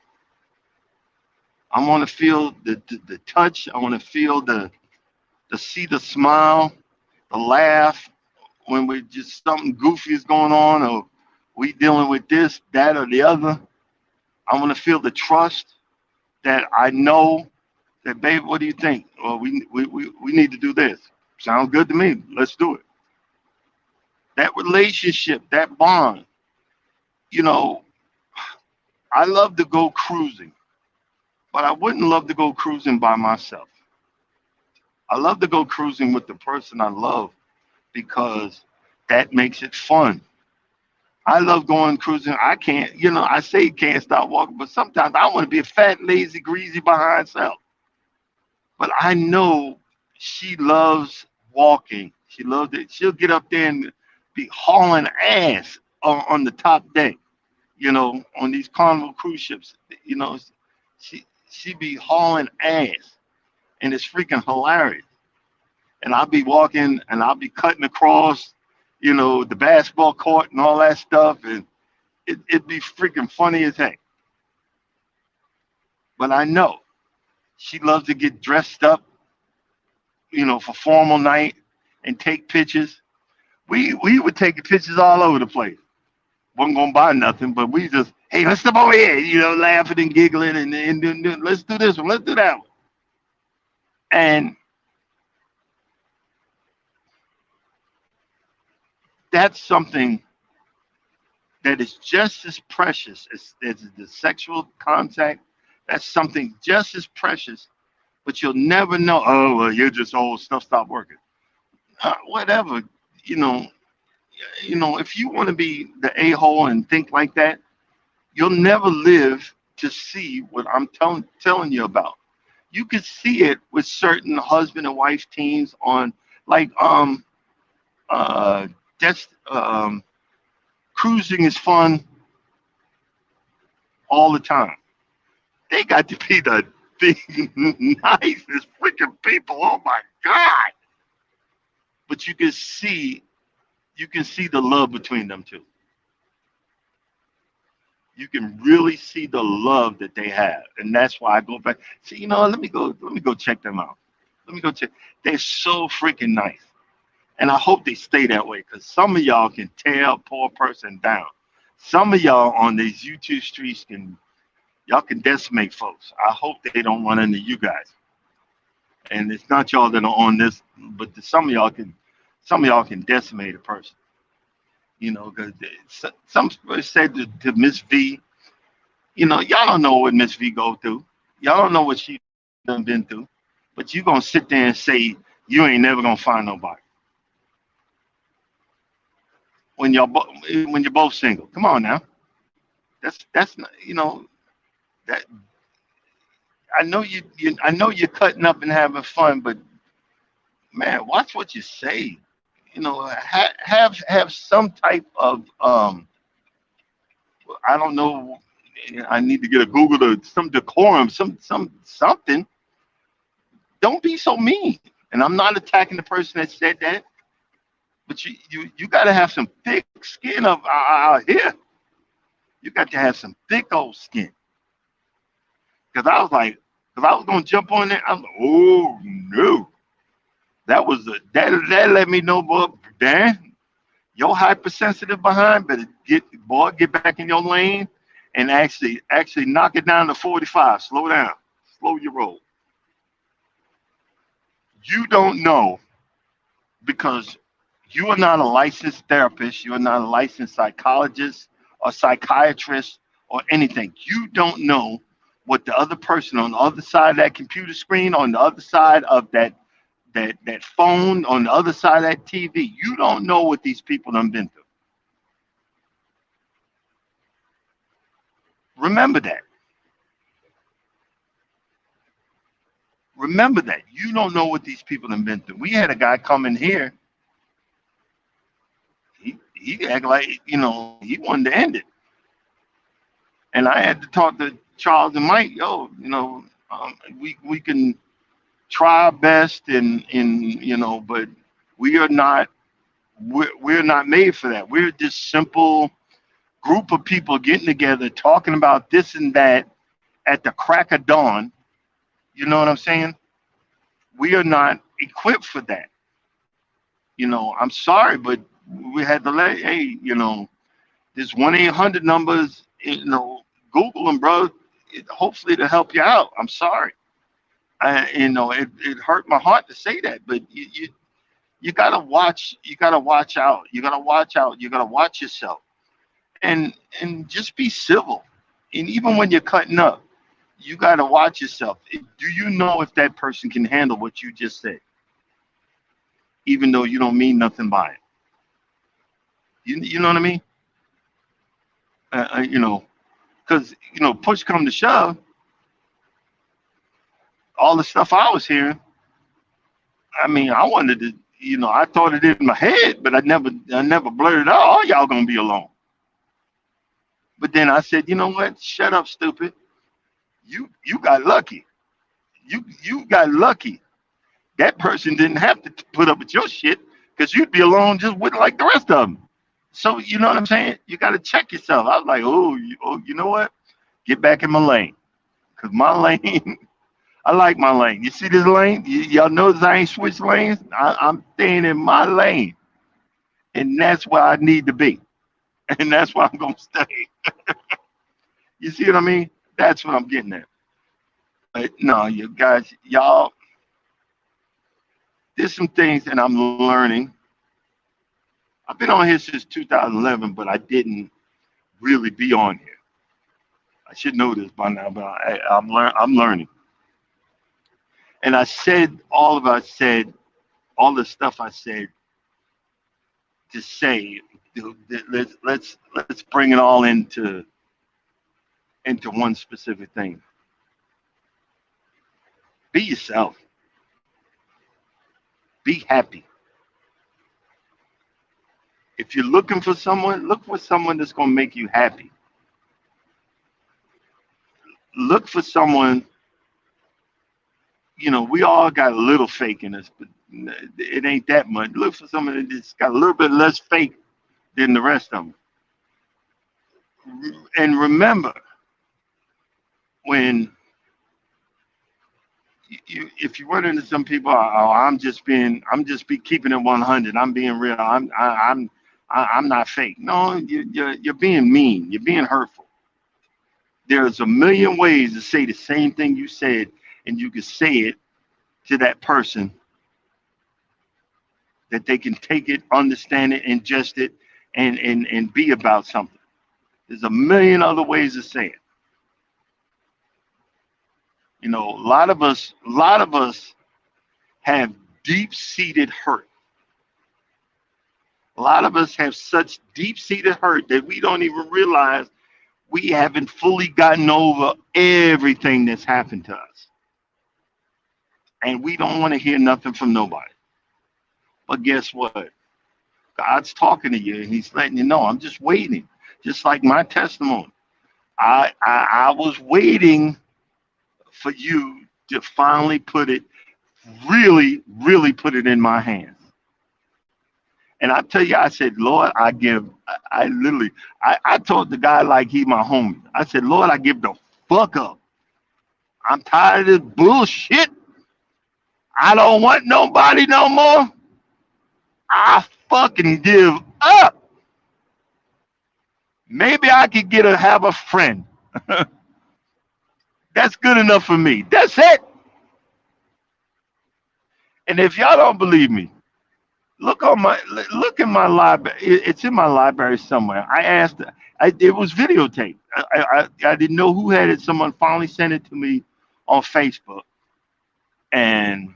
I want to feel the touch. I want to feel the see the smile, the laugh when we just something goofy is going on, or we dealing with this, that, or the other. I want to feel the trust that I know that, babe, what do you think? Well, we need to do this. Sounds good to me. Let's do it. That relationship, that bond, you know, I love to go cruising, but I wouldn't love to go cruising by myself. I love to go cruising with the person I love because that makes it fun. I love going cruising. I can't, I say can't stop walking, but sometimes I want to be a fat, lazy, greasy behind self. But I know she loves walking. She loves it. She'll get up there and be hauling ass on the top deck, on these Carnival cruise ships. She be hauling ass, and it's freaking hilarious. And I'll be walking, and I'll be cutting across, the basketball court and all that stuff, and it'd be freaking funny as heck. But I know she loves to get dressed up, for formal night and take pictures. We would take pictures all over the place. Wasn't gonna buy nothing, but we just, hey, let's step over here, laughing and giggling and let's do this one, let's do that one. And that's something that is just as precious as the sexual contact. That's something just as precious, but you'll never know. Oh, well, you're just old. Stuff stopped working. Whatever, you know. If you want to be the a hole and think like that, you'll never live to see what I'm telling you about. You could see it with certain husband and wife teams on, like, uh that's cruising is fun all the time. They got to be the nicest freaking people. Oh my God! But you can see the love between them two. You can really see the love that they have, and that's why I go back. See, let me go check them out. Let me go check. They're so freaking nice, and I hope they stay that way because some of y'all can tear a poor person down. Some of y'all on these YouTube streets can decimate folks. I hope they don't run into you guys. And it's not y'all that are on this, but some of y'all can decimate a person. Because some people said to Miss V, y'all don't know what Miss V go through. Y'all don't know what she done been through. But you gonna sit there and say you ain't never gonna find nobody when you're both single. Come on now. That's not, that I know you're cutting up and having fun, but man, watch what you say. Have some type of I don't know. I need to get a Google to some decorum, something. Don't be so mean. And I'm not attacking the person that said that, but you got to have some thick skin out here. You got to have some thick old skin. Because I was like, Because I was gonna jump on there. I was like, oh no. That let me know, boy, Dan, your hypersensitive behind better get back in your lane and actually knock it down to 45. Slow down. Slow your roll. You don't know because you are not a licensed therapist, you are not a licensed psychologist or psychiatrist or anything. You don't know what the other person on the other side of that computer screen, on the other side of that phone, on the other side of that TV. You don't know what these people have been through. Remember that. Remember that. You don't know what these people have been through. We had a guy come in here. He acted like he wanted to end it, and I had to talk to Charles and Mike. Yo, we can try our best, and but we are not we're not made for that. We're just simple group of people getting together talking about this and that at the crack of dawn. You know what I'm saying? We are not equipped for that. I'm sorry, but we had to let, hey, this 1-800 numbers, Google them, bro. Hopefully to help you out. I'm sorry. It hurt my heart to say that, but you gotta watch. You gotta watch out. You gotta watch out. You gotta watch yourself, and just be civil. And even when you're cutting up, you gotta watch yourself. Do you know if that person can handle what you just said, even though you don't mean nothing by it? You know what I mean? Uh, uh, you know, because push come to shove, all the stuff I was hearing. I mean, I wanted to. I thought it in my head, but I never blurted out. Oh, y'all gonna be alone. But then I said, you know what? Shut up, stupid. You got lucky. You got lucky. That person didn't have to put up with your shit because you'd be alone just with like the rest of them. So you know what I'm saying? You got to check yourself. I was like, you know what? Get back in my lane, cause my lane. I like my lane. You see this lane? Y'all notice I ain't switched lanes. I'm staying in my lane, and that's where I need to be, and that's where I'm gonna stay. You see what I mean? That's what I'm getting at. But no, you guys, y'all, there's some things that I'm learning. I've been on here since 2011, but I didn't really be on here. I should know this by now, but I'm learning. And I said all the stuff I said to say. Let's bring it all into one specific thing. Be yourself. Be happy. If you're looking for someone, look for someone that's gonna make you happy. Look for someone. We all got a little fake in us, but it ain't that much. Look for someone that's got a little bit less fake than the rest of them. And remember, when if you run into some people, oh, I'm just be keeping it 100. I'm being real. I'm not fake. No, you're being mean. You're being hurtful. There's a million ways to say the same thing you said, and you can say it to that person that they can take it, understand it, ingest it, and be about something. There's a million other ways to say it. A lot of us have deep-seated hurt. A lot of us have such deep-seated hurt that we don't even realize we haven't fully gotten over everything that's happened to us. And we don't want to hear nothing from nobody. But guess what? God's talking to you and he's letting you know, I'm just waiting. Just like my testimony. I was waiting for you to finally really, really put it in my hands. And I tell you, I said, Lord, I literally, I told the guy like he my homie. I said, Lord, I give the fuck up. I'm tired of this bullshit. I don't want nobody no more. I fucking give up. Maybe I could get a have a friend. That's good enough for me. That's it. And if y'all don't believe me, look in my library. It's in my library somewhere. I asked. It was videotaped. I didn't know who had it. Someone finally sent it to me on Facebook, and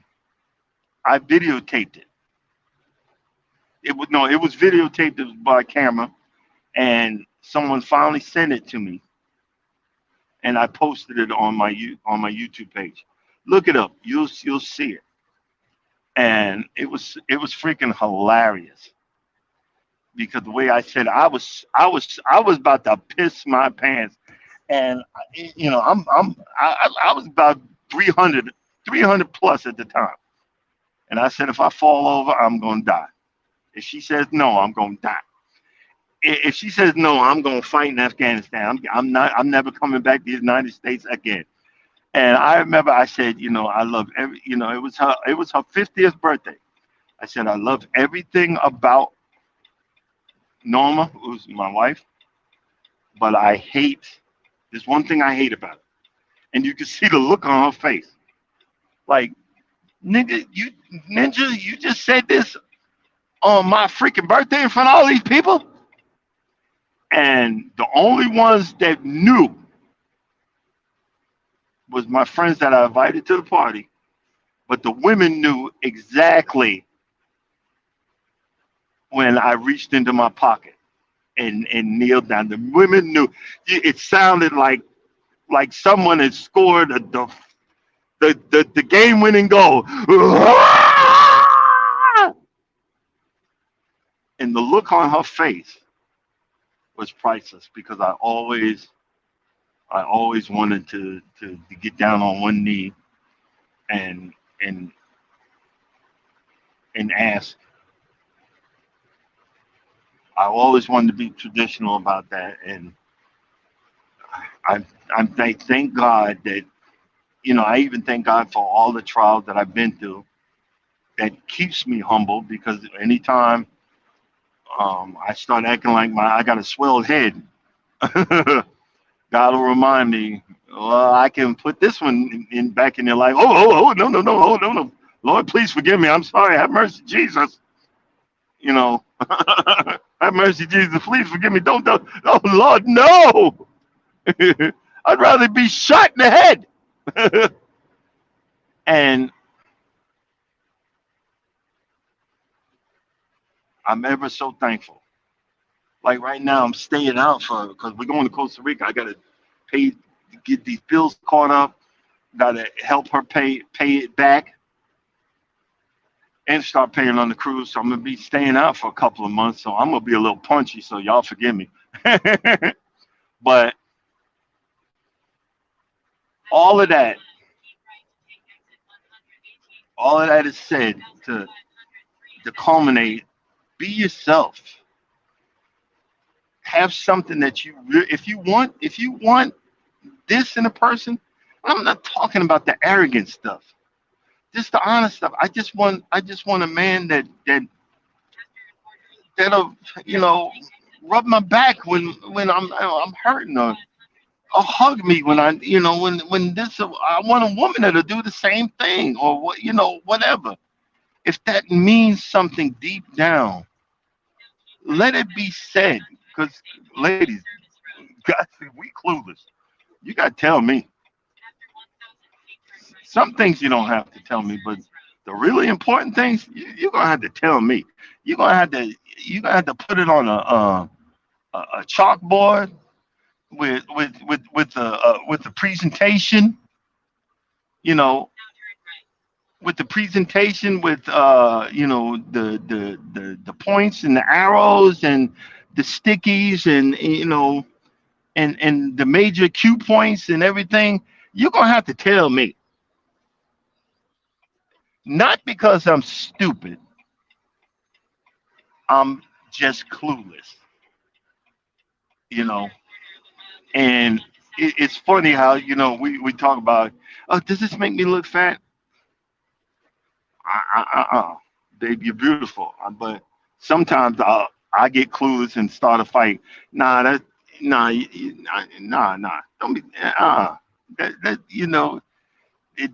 I videotaped it. It was no, it was videotaped by camera, and someone finally sent it to me, and I posted it on on my YouTube page. Look it up. You'll see it. And it was freaking hilarious because the way I said it, I was about to piss my pants, and I was about 300 plus at the time, and I said if I fall over, I'm gonna die. If she says no, I'm gonna die. If she says no, I'm gonna fight in Afghanistan. I'm not. I'm never coming back to the United States again. And I remember I said, I love every. It was her 50th birthday. I said I love everything about Norma, who's my wife, but I hate. There's one thing I hate about it, and you can see the look on her face. Like, ninja, you just said this on my freaking birthday in front of all these people, and the only ones that knew was my friends that I invited to the party. But the women knew exactly when I reached into my pocket and kneeled down. The women knew. It sounded like someone had scored the game winning goal. And the look on her face was priceless because I always wanted to get down on one knee and and and ask. I always wanted to be traditional about that, and I thank God that I even thank God for all the trials that I've been through that keeps me humble because anytime I start acting like I got a swelled head, God will remind me, well, I can put this one in back in your life. No, no, no, oh, no, no. Lord, please forgive me. I'm sorry. Have mercy, Jesus. You know, have mercy, Jesus. Please forgive me. Don't. Oh, Lord, no. I'd rather be shot in the head. And I'm ever so thankful. Like right now, I'm staying out for because we're going to Costa Rica. I got to pay, get these bills caught up. Got to help her pay it back and start paying on the cruise. So I'm gonna be staying out for a couple of months. So I'm gonna be a little punchy. So y'all forgive me. But all of that, all of that is said to culminate. Be yourself. Have something that if you want this in a person. I'm not talking about the arrogant stuff. Just the honest stuff. I just want a man that'll rub my back when I'm hurting or hug me when when this. I want a woman that'll do the same thing or whatever. If that means something deep down, let it be said. Because ladies, God, we clueless. You gotta tell me. Some things you don't have to tell me, but the really important things you're gonna have to tell me. You're gonna have to put it on a chalkboard with the presentation. You know, with the presentation with the points and the arrows and the stickies and and the major cue points and everything. You're gonna have to tell me, not because I'm stupid. I'm just clueless. You know, and it's funny how we talk about. Oh, does this make me look fat? Babe, you're beautiful. But sometimes I get clueless and start a fight. Nah, that nah, nah. Don't be.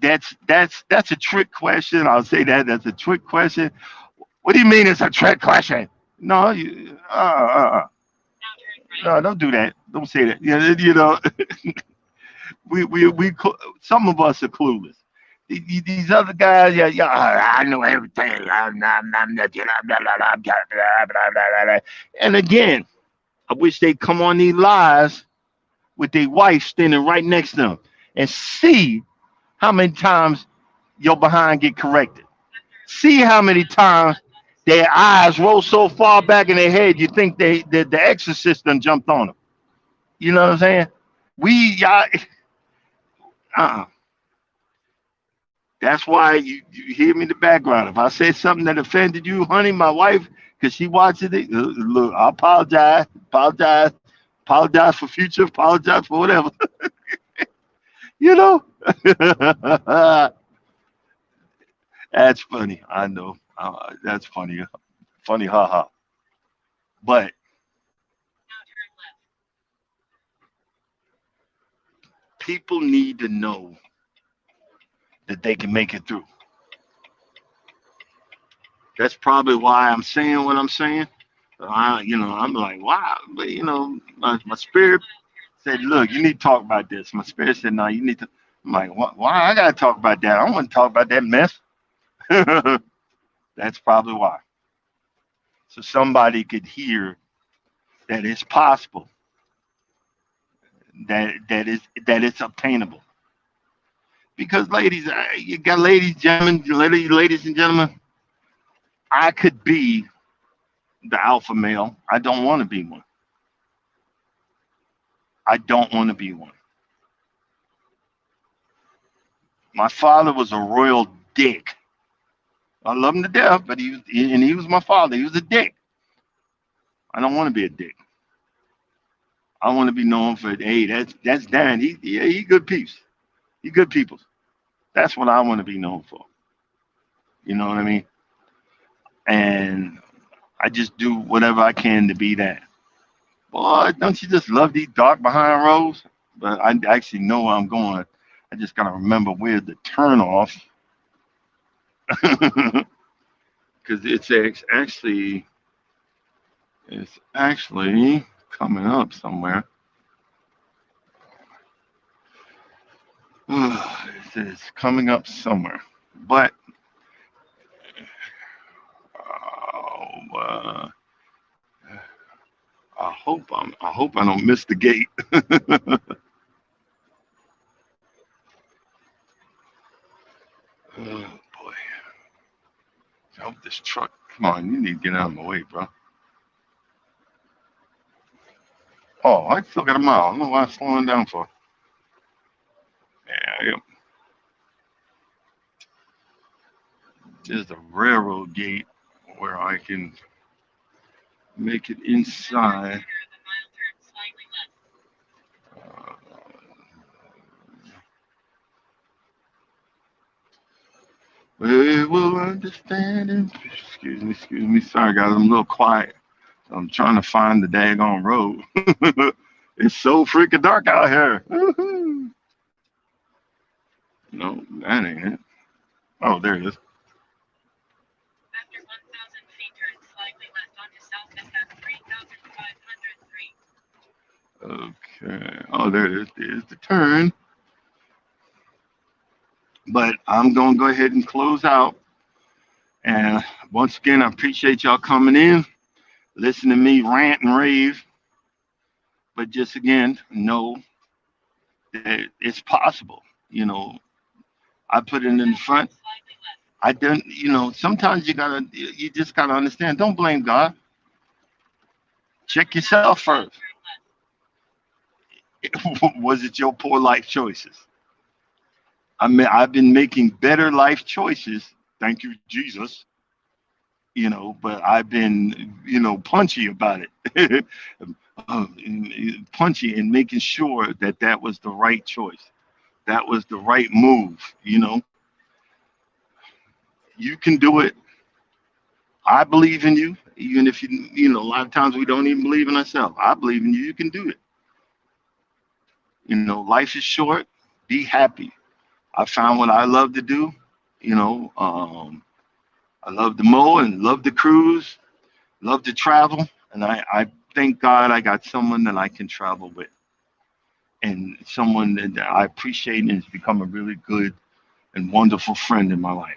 That that's a trick question. I'll say that that's a trick question. What do you mean it's a trick question? No, no, don't do that. Don't say that. Yeah, some of us are clueless. These other guys, yeah, yeah, I know everything. And again, I wish they'd come on these lives with their wife standing right next to them and see how many times your behind get corrected. See how many times their eyes roll so far back in their head you think the exorcist done jumped on them. You know what I'm saying? We y'all, uh, that's why you hear me in the background. If I say something that offended you, honey, my wife, because she watches it, look, I apologize for future, apologize for whatever. you know, that's funny. I know. That's funny. Funny, haha. But people need to know that they can make it through. That's probably why I'm saying what I'm saying. I'm like, wow, but my spirit said, look, you need to talk about this. My spirit said, no, you need to. I'm like, why I gotta talk about that? I don't want to talk about that mess. That's probably why. So somebody could hear that it's possible, that it's obtainable. Because ladies, you got ladies, gentlemen, ladies and gentlemen, I could be the alpha male. I don't want to be one. I don't want to be one. My father was a royal dick. I love him to death, but he was my father. He was a dick. I don't want to be a dick. I want to be known for, hey, that's Dan. He good peeps. He good people. That's what I want to be known for. You know what I mean? And I just do whatever I can to be that. Boy, don't you just love these dark behind roads? But I actually know where I'm going. I just gotta remember where the turn off, because it's actually coming up somewhere. It's coming up somewhere, but uh, I hope I don't miss the gate. Oh boy, I hope this truck. Come on, you need to get out of my way, bro. Oh, I still got a mile. I don't know why I'm slowing down for. Yeah, there's a railroad gate where I can make it inside. Uh, we will understand. Excuse me. Sorry, guys. I'm a little quiet. I'm trying to find the daggone road. It's so freaking dark out here. Woohoo. No, that ain't it. Oh, there it is. Okay. Oh, there it is. There's the turn. But I'm going to go ahead and close out. And once again, I appreciate y'all coming in, listening to me rant and rave. But just again, know that it's possible. You know, I put it in the front. I don't, sometimes you just gotta understand. Don't blame God. Check yourself first. Was it your poor life choices? I mean, I've been making better life choices. Thank you, Jesus. But I've been, punchy about it. Punchy and making sure that that was the right choice. that was the right move. You can do it. I believe in you, even if a lot of times we don't even believe in ourselves. I believe in you. You can do it. Life is short. Be happy. I found what I love to do. You know, um, I love to mow and love to cruise, love to travel, and I thank God I got someone that I can travel with, and someone that I appreciate and has become a really good and wonderful friend in my life.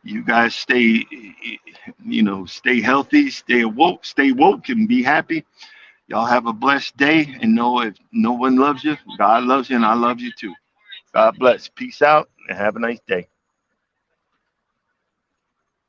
You guys stay healthy, stay woke, and be happy. Y'all have a blessed day, and know if no one loves you, God loves you, and I love you too. God bless. Peace out, and have a nice day.